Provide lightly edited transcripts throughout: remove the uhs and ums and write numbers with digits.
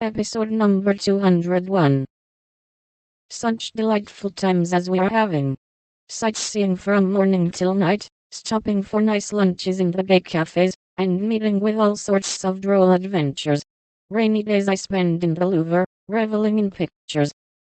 Episode number 201. Such delightful times as we are having. Sightseeing from morning till night, stopping for nice lunches in the gay cafes, and meeting with all sorts of droll adventures. Rainy days I spend in the Louvre, reveling in pictures.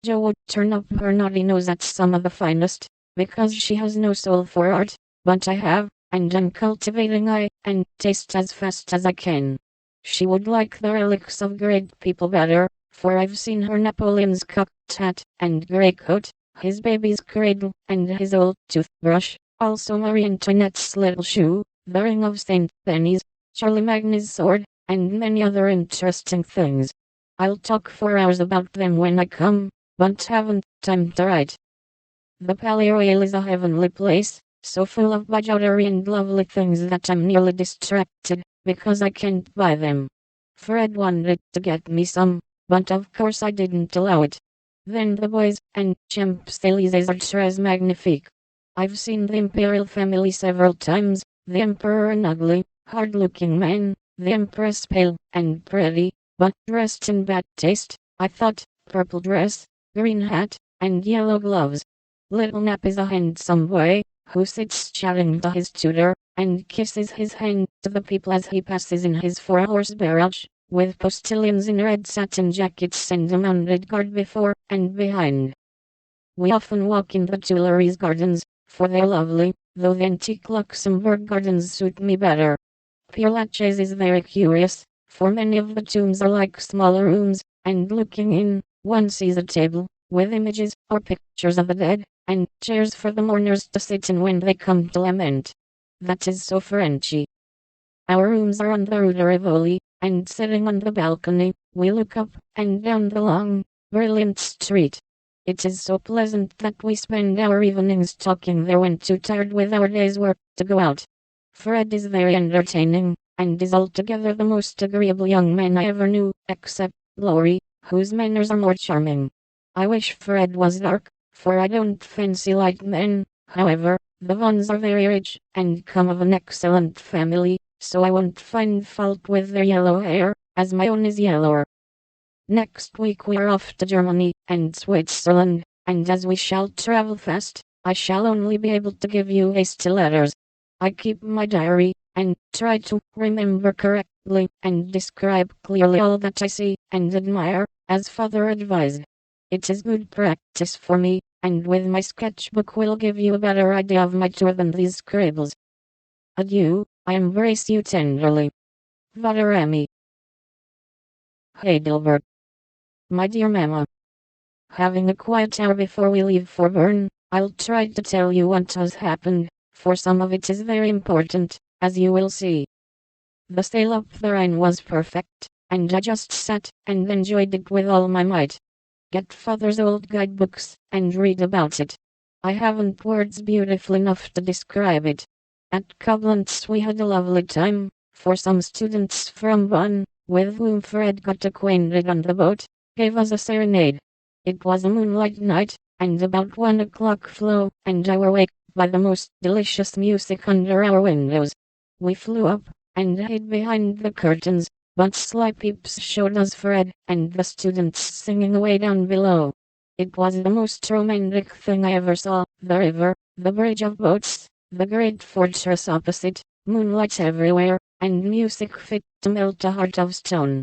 Jo would turn up her naughty nose at some of the finest, because she has no soul for art, but I have, and am cultivating eye and taste as fast as I can. She would like the relics of great people better, for I've seen her Napoleon's cocked hat and grey coat, his baby's cradle, and his old toothbrush, also Marie Antoinette's little shoe, the ring of St. Denis, Charlemagne's sword, and many other interesting things. I'll talk for hours about them when I come, but haven't time to write. The Palais Royal is a heavenly place, so full of bijouterie and lovely things that I'm nearly distracted, because I can't buy them. Fred wanted to get me some, but of course I didn't allow it. Then the boys and Champs-Élysées are très magnifique. I've seen the imperial family several times, the emperor an ugly, hard-looking man, the empress pale and pretty, but dressed in bad taste, I thought, purple dress, green hat, and yellow gloves. Little Nap is a handsome boy, who sits chatting to his tutor, and kisses his hand to the people as he passes in his four-horse barrage, with postilions in red satin jackets and a mounted guard before and behind. We often walk in the Tuileries gardens, for they're lovely, though the antique Luxembourg gardens suit me better. Père Lachaise is very curious, for many of the tombs are like smaller rooms, and looking in, one sees a table, with images or pictures of the dead, and chairs for the mourners to sit in when they come to lament. That is so Frenchy. Our rooms are on the Rue de Rivoli, and sitting on the balcony, we look up and down the long, brilliant street. It is so pleasant that we spend our evenings talking there when too tired with our day's work to go out. Fred is very entertaining, and is altogether the most agreeable young man I ever knew, except Laurie, whose manners are more charming. I wish Fred was dark, for I don't fancy light men. However, the Vons are very rich, and come of an excellent family, so I won't find fault with their yellow hair, as my own is yellower. Next week we are off to Germany and Switzerland, and as we shall travel fast, I shall only be able to give you hasty letters. I keep my diary, and try to remember correctly, and describe clearly all that I see and admire, as father advised. It is good practice for me, and with my sketchbook will give you a better idea of my tour than these scribbles. Adieu, I embrace you tenderly. Votre ami. Heidelberg. My dear Mama. Having a quiet hour before we leave for Bern, I'll try to tell you what has happened, for some of it is very important, as you will see. The sail up the Rhine was perfect, and I just sat and enjoyed it with all my might. Get father's old guidebooks, and read about it. I haven't words beautiful enough to describe it. At Koblenz we had a lovely time, for some students from Bonn, with whom Fred got acquainted on the boat, gave us a serenade. It was a moonlight night, and about 1 o'clock Flo and I were waked by the most delicious music under our windows. We flew up, and hid behind the curtains, but sly peeps showed us Fred and the students singing away down below. It was the most romantic thing I ever saw, the river, the bridge of boats, the great fortress opposite, moonlight everywhere, and music fit to melt a heart of stone.